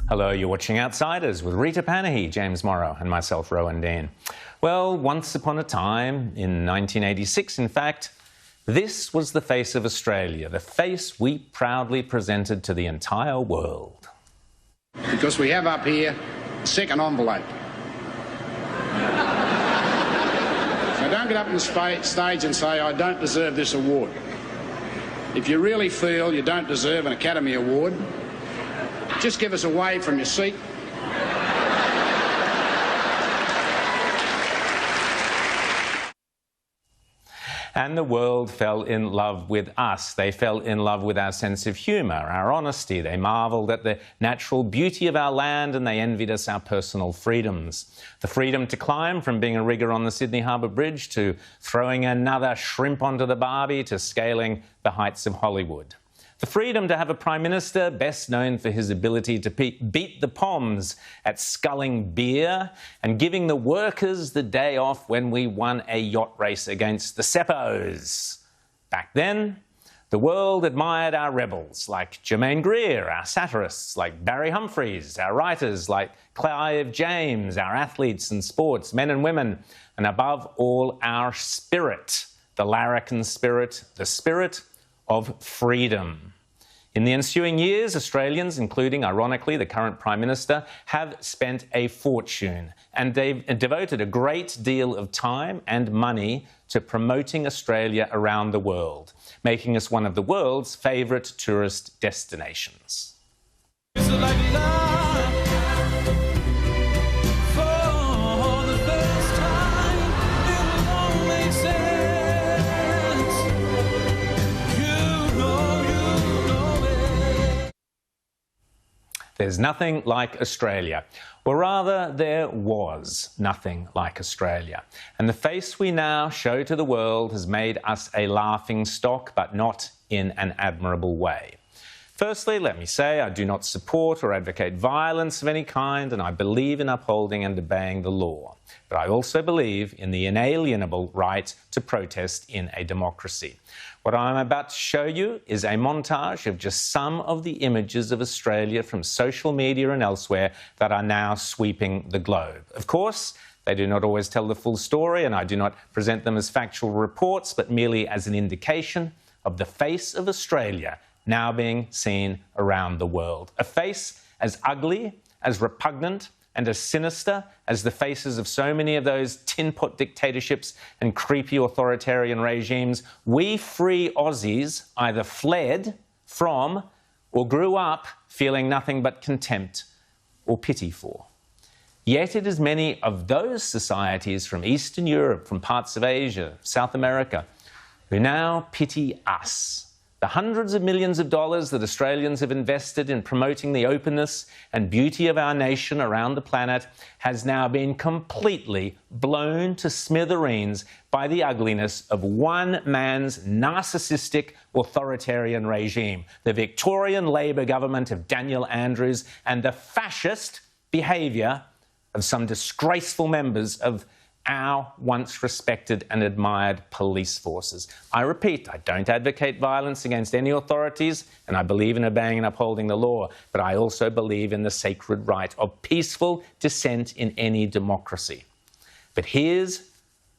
Hello, you're watching Outsiders with Rita Panahi, James Morrow and myself, Rowan Dean. Well, once upon a time, in 1986 in fact, this was the face of Australia, the face we proudly presented to the entire world. Because we have up here a second envelope. So don't get up on the stage and say, I don't deserve this award. If you really feel you don't deserve an Academy Award, just give us a wave from your seat. And the world fell in love with us. They fell in love with our sense of humour, our honesty. They marvelled at the natural beauty of our land and they envied us our personal freedoms. The freedom to climb from being a rigger on the Sydney Harbour Bridge to throwing another shrimp onto the barbie to scaling the heights of Hollywood. The freedom to have a Prime Minister best known for his ability to beat the Poms at sculling beer and giving the workers the day off when we won a yacht race against the Seppos. Back then, the world admired our rebels like Germaine Greer, our satirists like Barry Humphries, our writers like Clive James, our athletes and sports, men and women, and above all, our spirit, the larrikin spirit, the spirit of freedom. In the ensuing years, Australians, including, ironically, the current Prime Minister, have spent a fortune and they've devoted a great deal of time and money to promoting Australia around the world, making us one of the world's favourite tourist destinations. There's nothing like Australia. Or rather, there was nothing like Australia. And the face we now show to the world has made us a laughing stock, but not in an admirable way. Firstly, let me say I do not support or advocate violence of any kind, and I believe in upholding and obeying the law. But I also believe in the inalienable right to protest in a democracy. What I'm about to show you is a montage of just some of the images of Australia from social media and elsewhere that are now sweeping the globe. Of course, they do not always tell the full story, and I do not present them as factual reports, but merely as an indication of the face of Australia now being seen around the world. A face as ugly, as repugnant, and as sinister as the faces of so many of those tin-pot dictatorships and creepy authoritarian regimes we free Aussies either fled from or grew up feeling nothing but contempt or pity for. Yet it is many of those societies from Eastern Europe, from parts of Asia, South America, who now pity us. The hundreds of millions of dollars that Australians have invested in promoting the openness and beauty of our nation around the planet has now been completely blown to smithereens by the ugliness of one man's narcissistic authoritarian regime, the Victorian Labor government of Daniel Andrews, and the fascist behaviour of some disgraceful members of our once respected and admired police forces. I repeat, I don't advocate violence against any authorities, and I believe in obeying and upholding the law, but I also believe in the sacred right of peaceful dissent in any democracy. But here's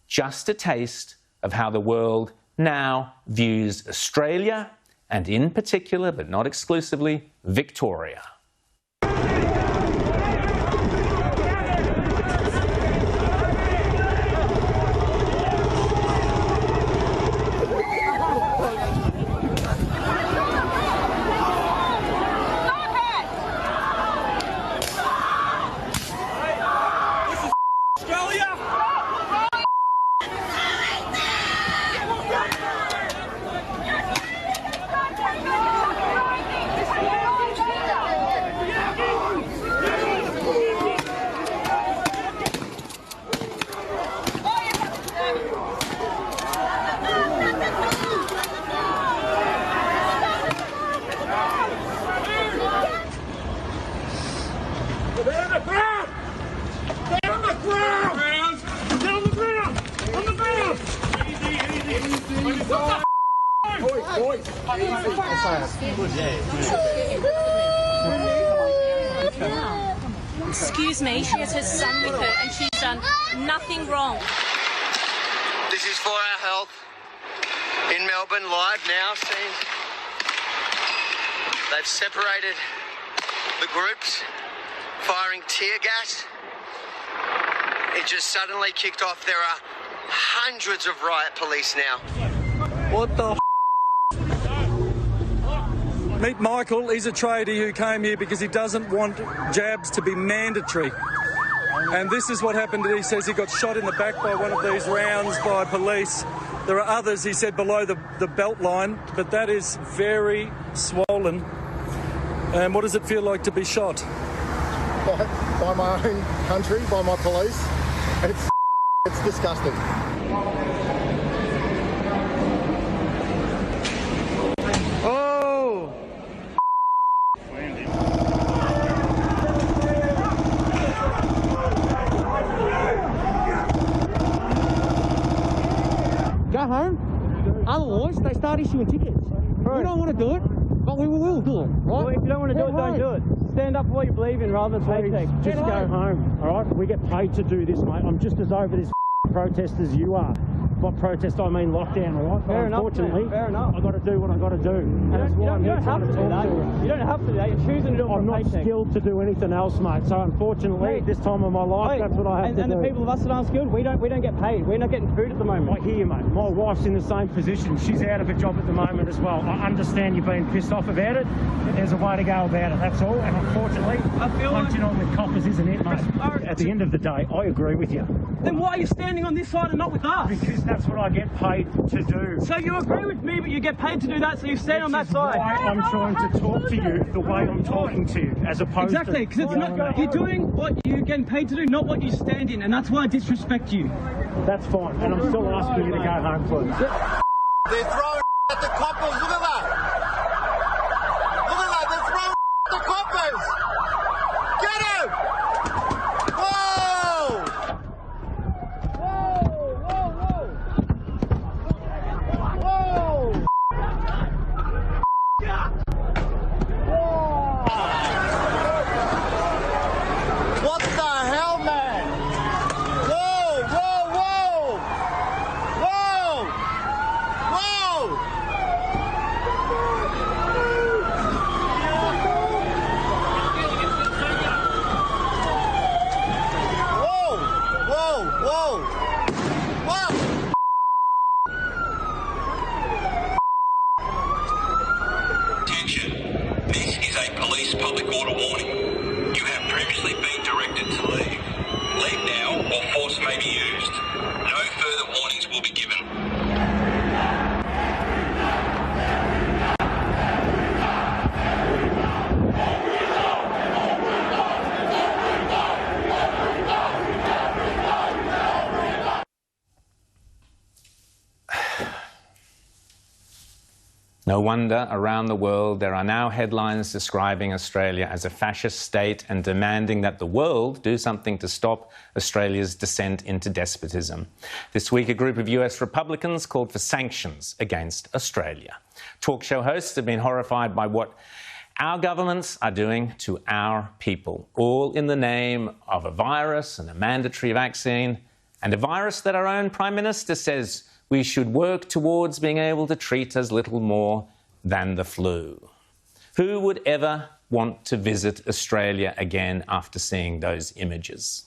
just a taste of how the world now views Australia, and in particular, but not exclusively, Victoria. Good day. Excuse me, she has her son with her and she's done nothing wrong. This is for our health. In Melbourne, live now, seeing they've separated the groups, firing tear gas. It just suddenly kicked off. There are hundreds of riot police now. What the Meet Michael. He's a tradie who came here because he doesn't want jabs to be mandatory. And this is what happened. He says he got shot in the back by one of these rounds by police. There are others, he said, below the belt line, but that is very swollen. And what does it feel like to be shot? By my own country, by my police. It's disgusting. Oh! Go home. Otherwise, they start issuing tickets. We don't want to do it, but we will do it, right? Well, if you don't want to do it, don't do it. Stand up for what you believe in rather than paycheck. Just go home, all right? We get paid to do this, mate. I'm just as over this protest as you are. By protest, I mean lockdown, all right? Fair enough, unfortunately, fair enough. I've got to do what I've got to do. And that's why I'm you here don't have trying to to do talk that. to you. You don't have to do that. You're choosing to do it for I'm a not paycheck. skilled to do anything else, mate. So unfortunately, at this time of my life, that's what I have to and do. the people of us that aren't skilled, we don't get paid. We're not getting food at the moment. I hear you, mate. My wife's in the same position. She's out of a job at the moment as well. I understand you're being pissed off about it, but there's a way to go about it, that's all. And unfortunately, punching on the coppers isn't it, mate. At the end of the day, I agree with you. Then why are you standing on this side and not with us? Because that's what I get paid to do. So you agree with me, but you get paid to do that, so you stand on that side. Why I'm trying to talk to you the way I'm talking to you, as opposed Exactly, to... because it's not, you're doing what you're getting paid to do, not what you stand in, and that's why I disrespect you. That's fine, and I'm still asking you to go home, please. They're throwing at the coppers. Look at that. Look at that. They're throwing at the coppers. Get him. Whoa. What the hell, man? Whoa, whoa, whoa! Whoa! Whoa! Whoa! Whoa! Whoa! Attention. This is a police public order warning. You have previously been directed to leave. Leave now or force may be used. No further warnings will be given. No wonder around the world there are now headlines describing Australia as a fascist state and demanding that the world do something to stop Australia's descent into despotism. This week, a group of US Republicans called for sanctions against Australia. Talk show hosts have been horrified by what our governments are doing to our people, all in the name of a virus and a mandatory vaccine, and a virus that our own Prime Minister says we should work towards being able to treat as little more than the flu. Who would ever want to visit Australia again after seeing those images?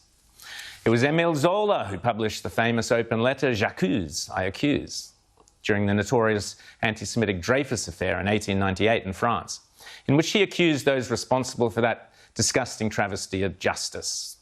It was Émile Zola who published the famous open letter, J'accuse, I accuse, during the notorious anti-Semitic Dreyfus affair in 1898 in France, in which he accused those responsible for that disgusting travesty of justice.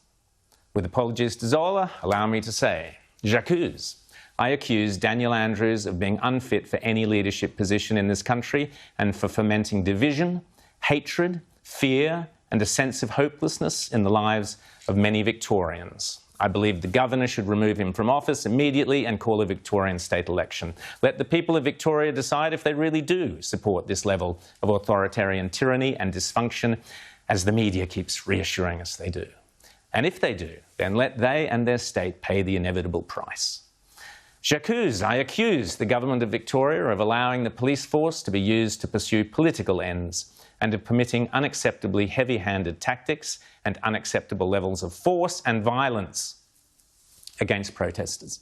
With apologies to Zola, allow me to say, J'accuse. I accuse Daniel Andrews of being unfit for any leadership position in this country and for fomenting division, hatred, fear, and a sense of hopelessness in the lives of many Victorians. I believe the governor should remove him from office immediately and call a Victorian state election. Let the people of Victoria decide if they really do support this level of authoritarian tyranny and dysfunction, as the media keeps reassuring us they do. And if they do, then let they and their state pay the inevitable price. J'accuse, I accuse the government of Victoria of allowing the police force to be used to pursue political ends and of permitting unacceptably heavy-handed tactics and unacceptable levels of force and violence against protesters.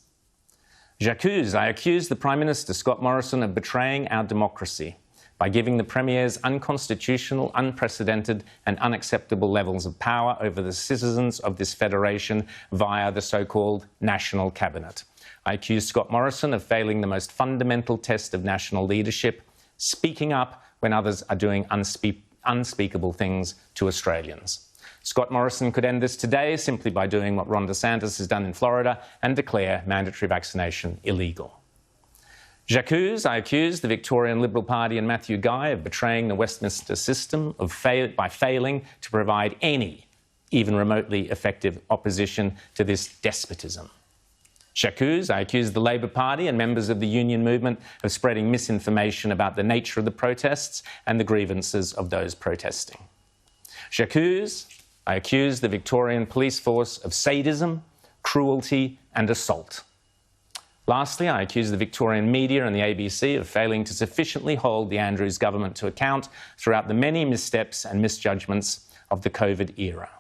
I accuse the Prime Minister Scott Morrison of betraying our democracy by giving the Premier's unconstitutional, unprecedented and unacceptable levels of power over the citizens of this federation via the so-called National Cabinet. I accuse Scott Morrison of failing the most fundamental test of national leadership, speaking up when others are doing unspeakable things to Australians. Scott Morrison could end this today simply by doing what Ron DeSantis has done in Florida and declare mandatory vaccination illegal. I accuse the Victorian Liberal Party and Matthew Guy of betraying the Westminster system by failing to provide any, even remotely effective opposition to this despotism. I accuse the Labor Party and members of the union movement of spreading misinformation about the nature of the protests and the grievances of those protesting. I accuse the Victorian police force of sadism, cruelty and assault. Lastly, I accuse the Victorian media and the ABC of failing to sufficiently hold the Andrews government to account throughout the many missteps and misjudgments of the COVID era.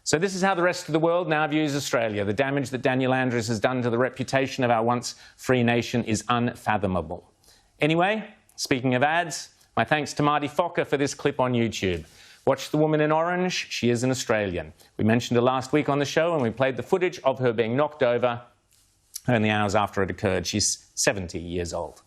So this is how the rest of the world now views Australia. The damage that Daniel Andrews has done to the reputation of our once free nation is unfathomable. Anyway, speaking of ads, my thanks to Marty Fokker for this clip on YouTube. Watch the woman in orange. She is an Australian. We mentioned her last week on the show and we played the footage of her being knocked over only hours after it occurred. She's 70 years old.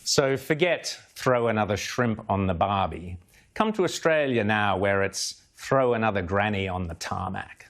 So forget throw another shrimp on the barbie. Come to Australia now where it's throw another granny on the tarmac.